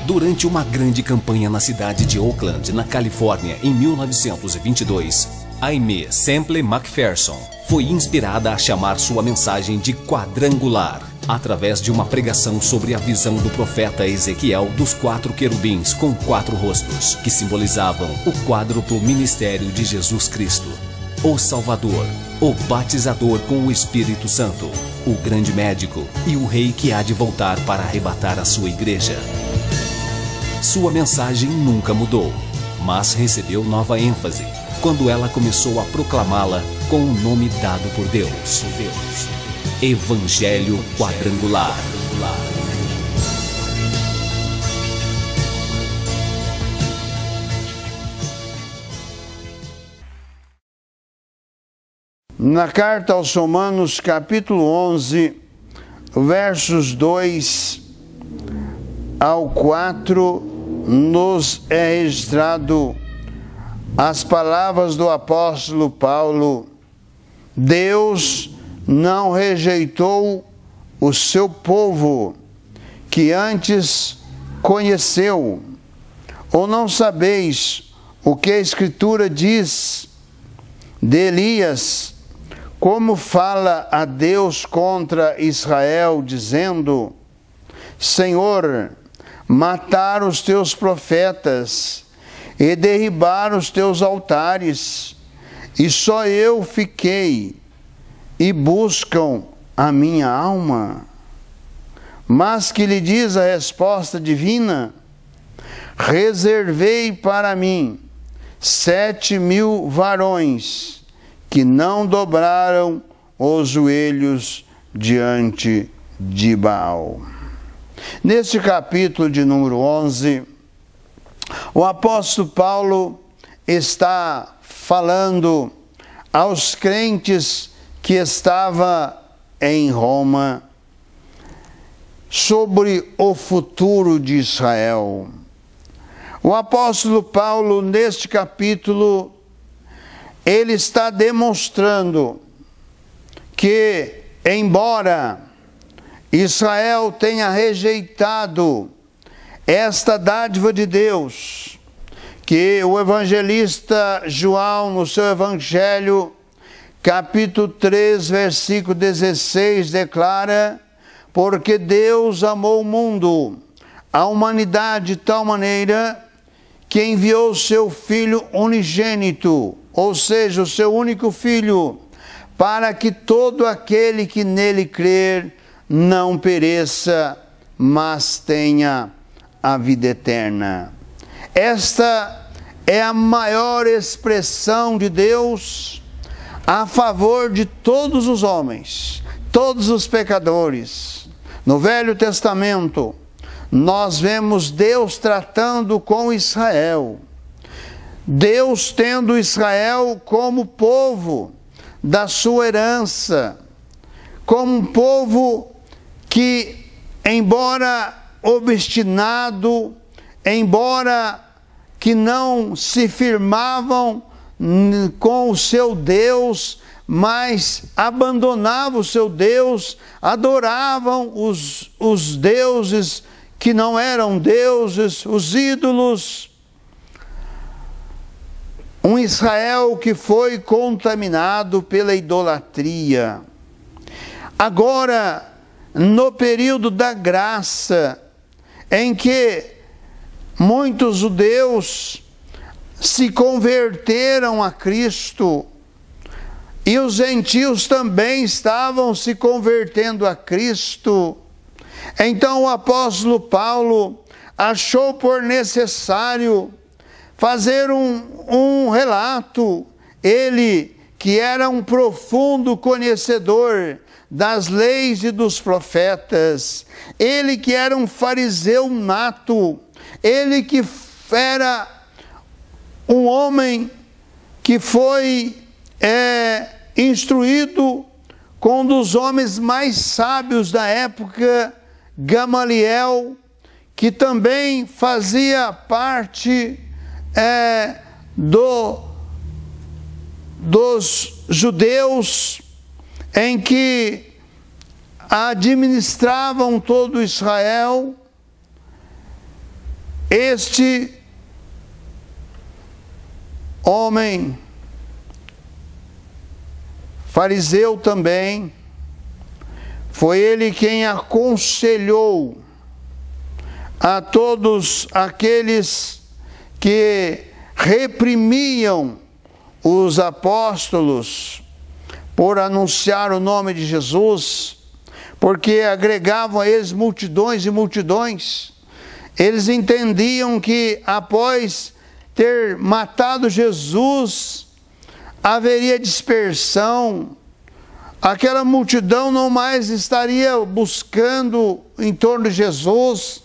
Durante uma grande campanha na cidade de Oakland, na Califórnia, em 1922, Aimee Semple McPherson foi inspirada a chamar sua mensagem de quadrangular, através de uma pregação sobre a visão do profeta Ezequiel dos 4 querubins com 4 rostos, que simbolizavam o quádruplo ministério de Jesus Cristo, o Salvador, o batizador com o Espírito Santo, o grande médico e o rei que há de voltar para arrebatar a sua igreja. Sua mensagem nunca mudou, mas recebeu nova ênfase quando ela começou a proclamá-la com o nome dado por Deus. Evangelho Quadrangular. Na carta aos Romanos, capítulo 11, versos 2 ao 4, nos é registrado as palavras do apóstolo Paulo: Deus não rejeitou o seu povo, que antes conheceu. Ou não sabeis o que a Escritura diz de Elias, como fala a Deus contra Israel, dizendo: Senhor, mataram os teus profetas e derribaram os teus altares, e só eu fiquei, e buscam a minha alma. Mas que lhe diz a resposta divina? Reservei para mim 7.000 varões que não dobraram os joelhos diante de Baal. Neste capítulo de número 11, o apóstolo Paulo está falando aos crentes que estavam em Roma sobre o futuro de Israel. O apóstolo Paulo, neste capítulo, ele está demonstrando que, embora Israel tenha rejeitado esta dádiva de Deus, que o evangelista João, no seu evangelho, capítulo 3, versículo 16, declara: porque Deus amou o mundo, a humanidade de tal maneira, que enviou o seu Filho unigênito, ou seja, o seu único Filho, para que todo aquele que nele crer não pereça, mas tenha a vida eterna. Esta é a maior expressão de Deus a favor de todos os homens, todos os pecadores. No Velho Testamento, nós vemos Deus tratando com Israel, Deus tendo Israel como povo da sua herança, como um povo que, embora obstinado, embora que não se firmavam com o seu Deus, mas abandonavam o seu Deus, adoravam os deuses que não eram deuses, os ídolos. Um Israel que foi contaminado pela idolatria. Agora, no período da graça, em que muitos judeus se converteram a Cristo, e os gentios também estavam se convertendo a Cristo, então o apóstolo Paulo achou por necessário fazer um relato. Ele, que era um profundo conhecedor das leis e dos profetas, ele que era um fariseu nato, ele que era um homem que foi instruído com um dos homens mais sábios da época, Gamaliel, que também fazia parte dos judeus, em que administravam todo Israel. Este homem fariseu também, foi ele quem aconselhou a todos aqueles que reprimiam os apóstolos por anunciar o nome de Jesus, porque agregavam a eles multidões e multidões. Eles entendiam que após ter matado Jesus, haveria dispersão, aquela multidão não mais estaria buscando em torno de Jesus,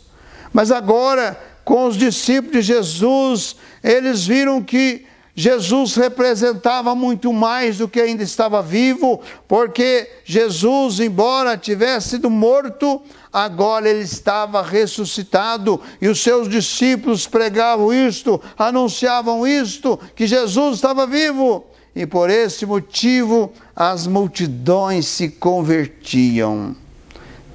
mas agora, com os discípulos de Jesus, eles viram que Jesus representava muito mais do que ainda estava vivo, porque Jesus, embora tivesse sido morto, agora ele estava ressuscitado, e os seus discípulos pregavam isto, anunciavam isto, que Jesus estava vivo, e por esse motivo as multidões se convertiam,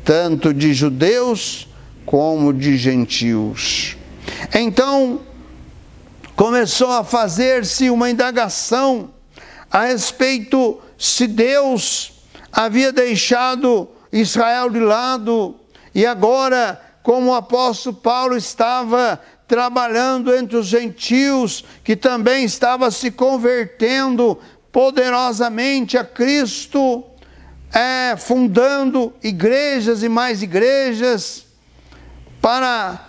tanto de judeus como de gentios. Então, começou a fazer-se uma indagação a respeito se Deus havia deixado Israel de lado, e agora, como o apóstolo Paulo estava trabalhando entre os gentios, que também estava se convertendo poderosamente a Cristo, fundando igrejas e mais igrejas, para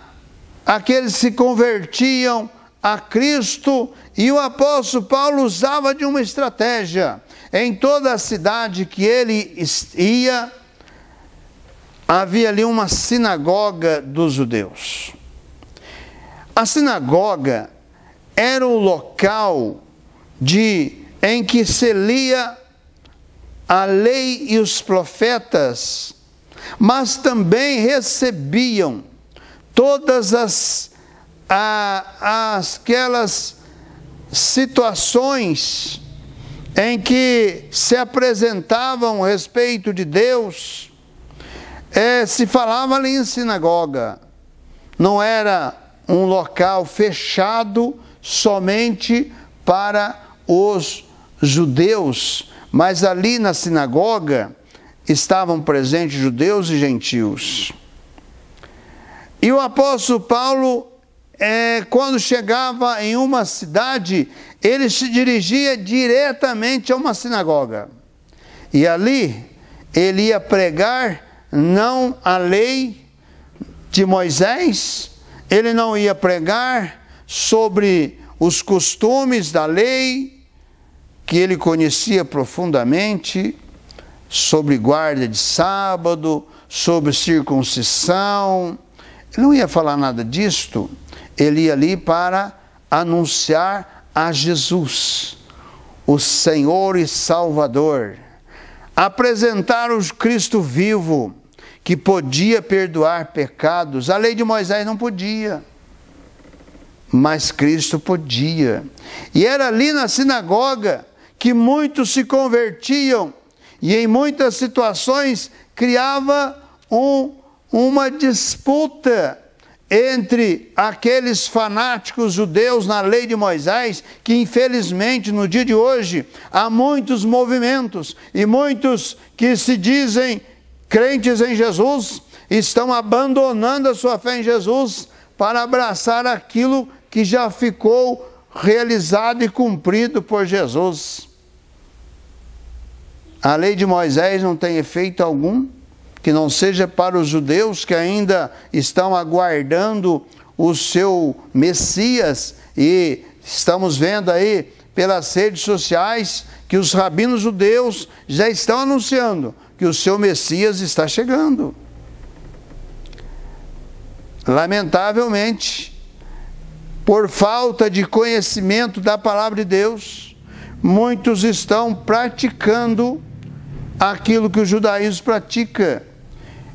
aqueles que se convertiam a Cristo, e o apóstolo Paulo usava de uma estratégia. Em toda a cidade que ele ia, havia ali uma sinagoga dos judeus. A sinagoga era o local em que se lia a lei e os profetas, mas também recebiam todas aquelas situações em que se apresentavam a respeito de Deus, se falava ali em sinagoga. Não era um local fechado somente para os judeus, mas ali na sinagoga estavam presentes judeus e gentios. E o apóstolo Paulo, quando chegava em uma cidade, ele se dirigia diretamente a uma sinagoga. E ali ele ia pregar não a lei de Moisés, ele não ia pregar sobre os costumes da lei, que ele conhecia profundamente, sobre guarda de sábado, sobre circuncisão. Ele não ia falar nada disto. Ele ia ali para anunciar a Jesus, o Senhor e Salvador, apresentar o Cristo vivo, que podia perdoar pecados. A lei de Moisés não podia, mas Cristo podia. E era ali na sinagoga que muitos se convertiam, e em muitas situações criava uma disputa entre aqueles fanáticos judeus na lei de Moisés, que infelizmente no dia de hoje há muitos movimentos, e muitos que se dizem crentes em Jesus estão abandonando a sua fé em Jesus para abraçar aquilo que já ficou realizado e cumprido por Jesus. A lei de Moisés não tem efeito algum que não seja para os judeus que ainda estão aguardando o seu Messias, e estamos vendo aí pelas redes sociais que os rabinos judeus já estão anunciando que o seu Messias está chegando. Lamentavelmente, por falta de conhecimento da palavra de Deus, muitos estão praticando aquilo que o judaísmo pratica.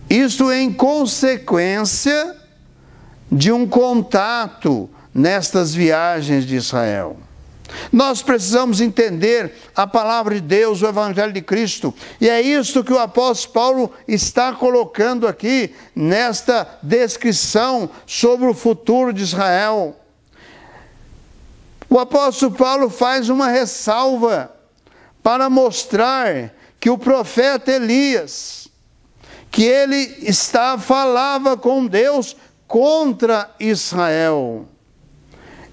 Isto em consequência de um contato nestas viagens de Israel. Nós precisamos entender a palavra de Deus, o Evangelho de Cristo. E é isso que o apóstolo Paulo está colocando aqui, nesta descrição sobre o futuro de Israel. O apóstolo Paulo faz uma ressalva para mostrar que o profeta Elias, que ele falava com Deus contra Israel.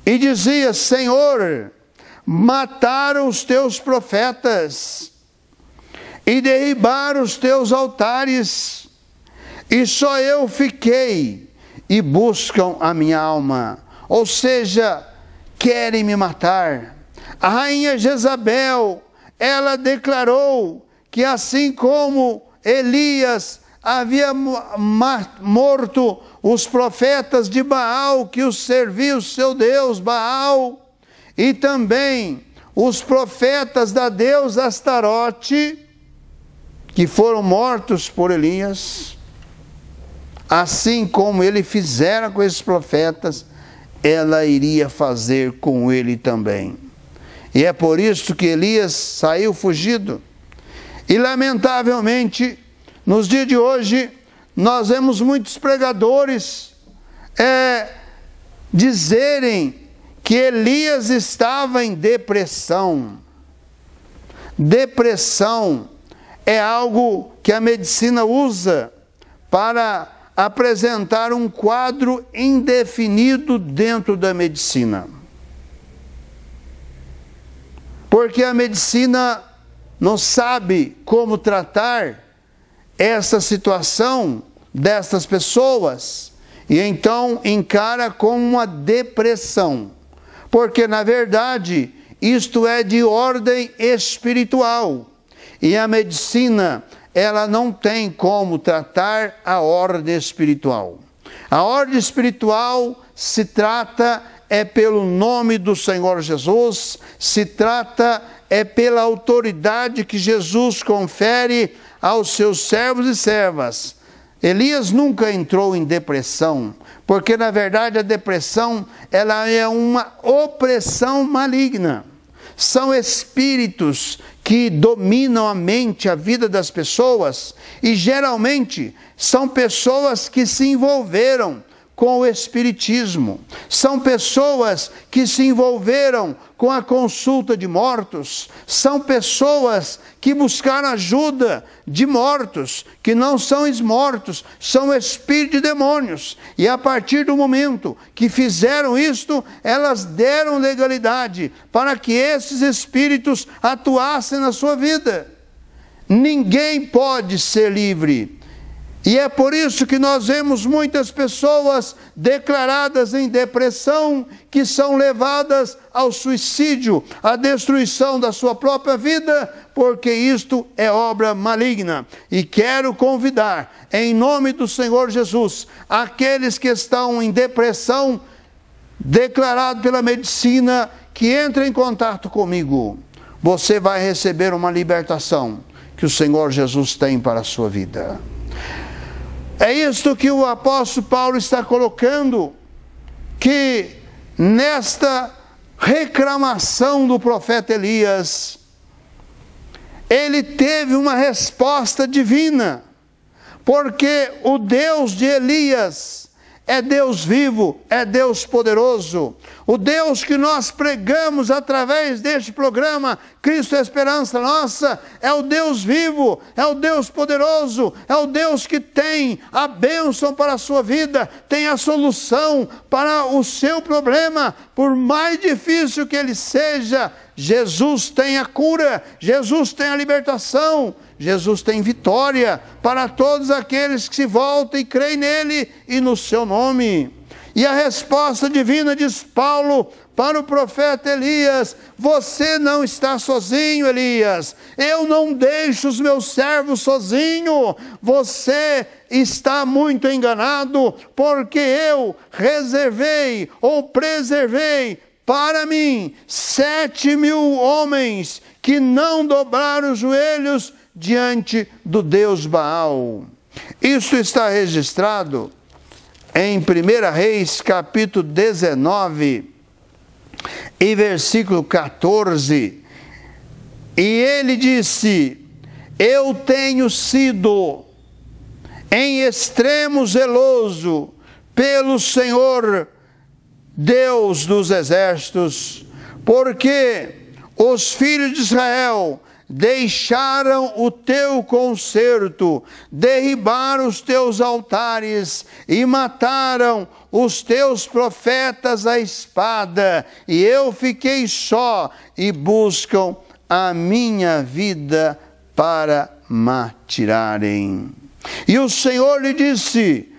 E dizia: Senhor, mataram os teus profetas e derribaram os teus altares, e só eu fiquei, e buscam a minha alma. Ou seja, querem me matar. A rainha Jezabel, ela declarou que assim como Elias havia morto os profetas de Baal, que os serviam o seu Deus Baal, e também os profetas da deusa Astarote, que foram mortos por Elias, assim como ele fizera com esses profetas, ela iria fazer com ele também. E é por isso que Elias saiu fugido. E lamentavelmente, nos dias de hoje, nós vemos muitos pregadores dizerem que Elias estava em depressão. Depressão é algo que a medicina usa para apresentar um quadro indefinido dentro da medicina. Porque a medicina não sabe como tratar essa situação destas pessoas, e então encara como uma depressão, porque na verdade isto é de ordem espiritual, e a medicina, ela não tem como tratar a ordem espiritual. A ordem espiritual se trata pelo nome do Senhor Jesus, se trata pela autoridade que Jesus confere aos seus servos e servas. Elias nunca entrou em depressão, porque na verdade a depressão, ela é uma opressão maligna. São espíritos que dominam a mente, a vida das pessoas, e geralmente são pessoas que se envolveram com o espiritismo. São pessoas que se envolveram com a consulta de mortos. São pessoas que buscaram ajuda de mortos, que não são ex-mortos, são espíritos de demônios. E a partir do momento que fizeram isto, elas deram legalidade para que esses espíritos atuassem na sua vida. Ninguém pode ser livre. E é por isso que nós vemos muitas pessoas declaradas em depressão, que são levadas ao suicídio, à destruição da sua própria vida, porque isto é obra maligna. E quero convidar, em nome do Senhor Jesus, aqueles que estão em depressão, declarado pela medicina, que entrem em contato comigo. Você vai receber uma libertação que o Senhor Jesus tem para a sua vida. É isto que o apóstolo Paulo está colocando, que nesta reclamação do profeta Elias, ele teve uma resposta divina, porque o Deus de Elias é Deus vivo, é Deus poderoso. O Deus que nós pregamos através deste programa, Cristo é a Esperança Nossa, é o Deus vivo, é o Deus poderoso, é o Deus que tem a bênção para a sua vida, tem a solução para o seu problema, por mais difícil que ele seja. Jesus tem a cura, Jesus tem a libertação, Jesus tem vitória para todos aqueles que se voltam e creem nele e no seu nome. E a resposta divina, diz Paulo para o profeta Elias: você não está sozinho, Elias, eu não deixo os meus servos sozinhos, você está muito enganado, porque eu reservei ou preservei para mim 7.000 homens que não dobraram os joelhos diante do Deus Baal. Isso está registrado em 1 Reis, capítulo 19, e versículo 14, e ele disse: eu tenho sido em extremo zeloso pelo Senhor Deus dos exércitos, porque os filhos de Israel deixaram o teu concerto, derribaram os teus altares e mataram os teus profetas à espada, e eu fiquei só, e buscam a minha vida para me tirarem. E o Senhor lhe disse: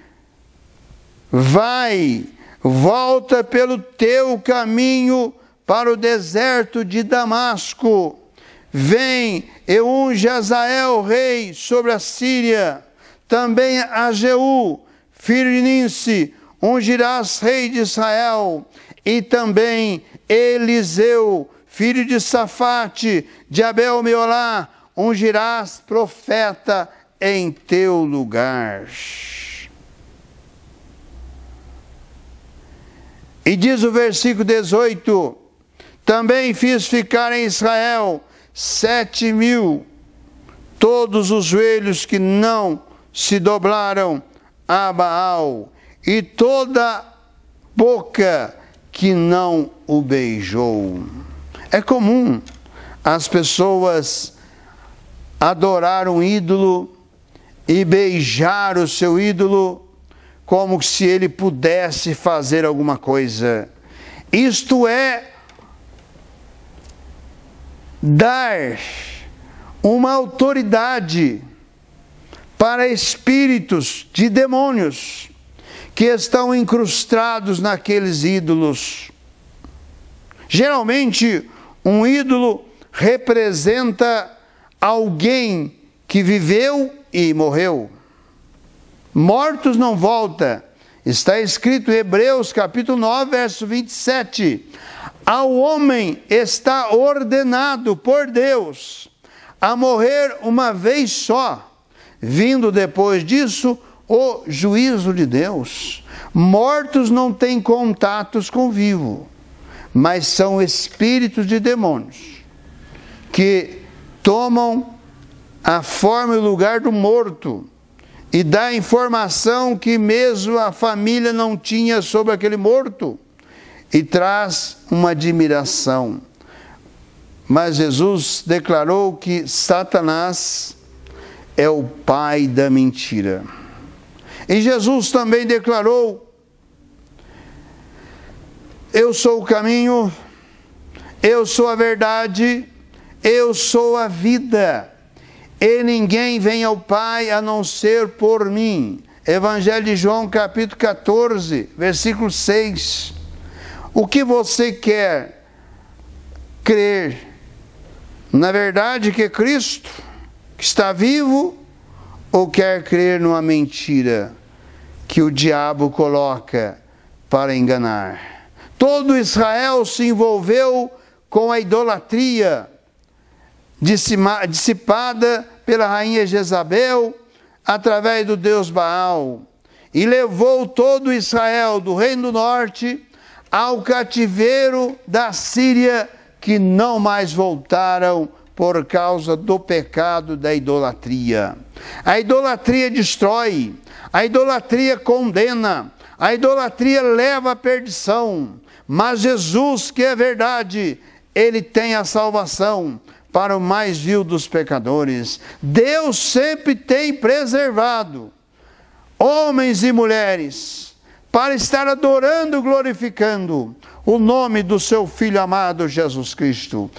vai, volta pelo teu caminho para o deserto de Damasco. Vem e unge Azael rei sobre a Síria. Também a Jeú, filho de Ninsi, ungirás rei de Israel. E também Eliseu, filho de Safate, de Abel-Meolá, ungirás profeta em teu lugar. E diz o versículo 18: também fiz ficar em Israel 7.000, todos os joelhos que não se doblaram a Baal, e toda boca que não o beijou. É comum as pessoas adorar um ídolo e beijar o seu ídolo como se ele pudesse fazer alguma coisa. Isto é dar uma autoridade para espíritos de demônios que estão incrustados naqueles ídolos. Geralmente, um ídolo representa alguém que viveu e morreu. Mortos não volta. Está escrito em Hebreus capítulo 9, verso 27. Ao homem está ordenado por Deus a morrer uma vez só, vindo depois disso o juízo de Deus. Mortos não têm contatos com o vivo, mas são espíritos de demônios que tomam a forma e o lugar do morto e dá informação que mesmo a família não tinha sobre aquele morto, e traz uma admiração. Mas Jesus declarou que Satanás é o pai da mentira. E Jesus também declarou: eu sou o caminho, eu sou a verdade, eu sou a vida, e ninguém vem ao Pai a não ser por mim. Evangelho de João capítulo 14, versículo 6. O que você quer crer? Na verdade que é Cristo, que está vivo, ou quer crer numa mentira que o diabo coloca para enganar? Todo Israel se envolveu com a idolatria dissipada pela rainha Jezabel através do deus Baal, e levou todo Israel do reino do norte ao cativeiro da Síria, que não mais voltaram por causa do pecado da idolatria. A idolatria destrói, a idolatria condena, a idolatria leva à perdição, mas Jesus, que é verdade, Ele tem a salvação para o mais vil dos pecadores. Deus sempre tem preservado homens e mulheres para estar adorando e glorificando o nome do seu Filho amado Jesus Cristo.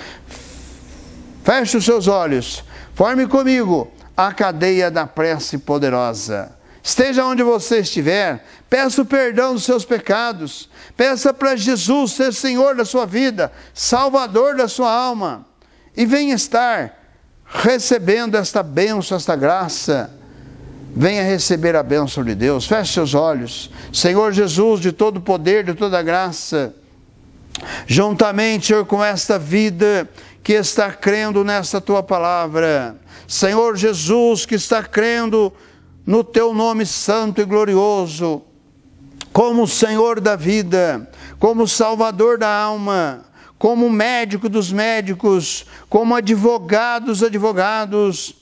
Feche os seus olhos, forme comigo a cadeia da prece poderosa. Esteja onde você estiver, peça o perdão dos seus pecados, peça para Jesus ser Senhor da sua vida, Salvador da sua alma, e venha estar recebendo esta bênção, esta graça. Venha receber a bênção de Deus. Feche seus olhos. Senhor Jesus, de todo poder, de toda graça, juntamente, Senhor, com esta vida que está crendo nesta Tua palavra, Senhor Jesus, que está crendo no Teu nome santo e glorioso, como Senhor da vida, como Salvador da alma, como médico dos médicos, como advogado dos advogados.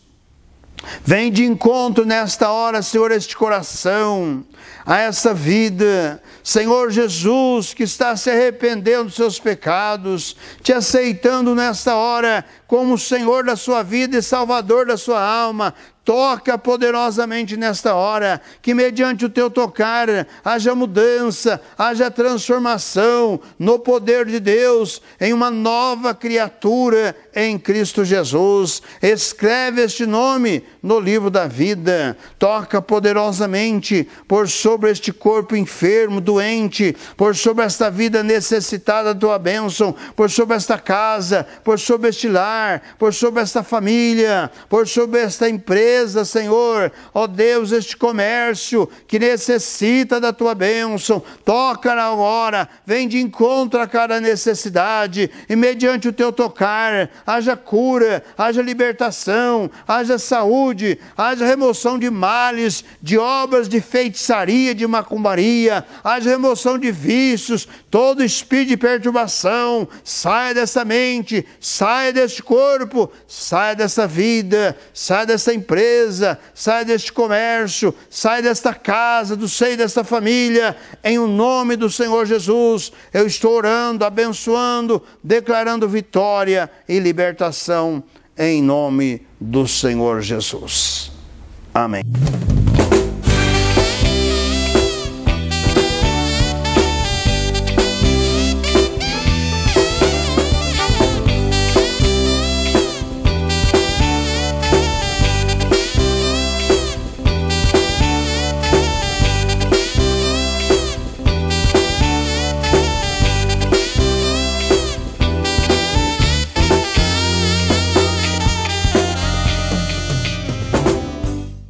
Vem de encontro nesta hora, Senhor, este coração, a essa vida. Senhor Jesus, que está se arrependendo dos seus pecados, te aceitando nesta hora como Senhor da sua vida e Salvador da sua alma. Toca poderosamente nesta hora, que mediante o teu tocar haja mudança, haja transformação no poder de Deus, em uma nova criatura em Cristo Jesus. Escreve este nome no livro da vida. Toca poderosamente por sobre este corpo enfermo, doente, por sobre esta vida necessitada da tua bênção, por sobre esta casa, por sobre este lar, por sobre esta família, por sobre esta empresa, Senhor, ó Deus, este comércio que necessita da tua bênção. Toca agora, vem de encontro a cada necessidade, e mediante o teu tocar, haja cura, haja libertação, haja saúde, haja remoção de males, de obras de feitiçaria, de macumbaria, haja remoção de vícios, todo espírito de perturbação, saia dessa mente, saia deste corpo, saia dessa vida, saia dessa empresa, sai deste comércio, sai desta casa, do seio desta família, em o nome do Senhor Jesus. Eu estou orando, abençoando, declarando vitória e libertação em nome do Senhor Jesus. Amém.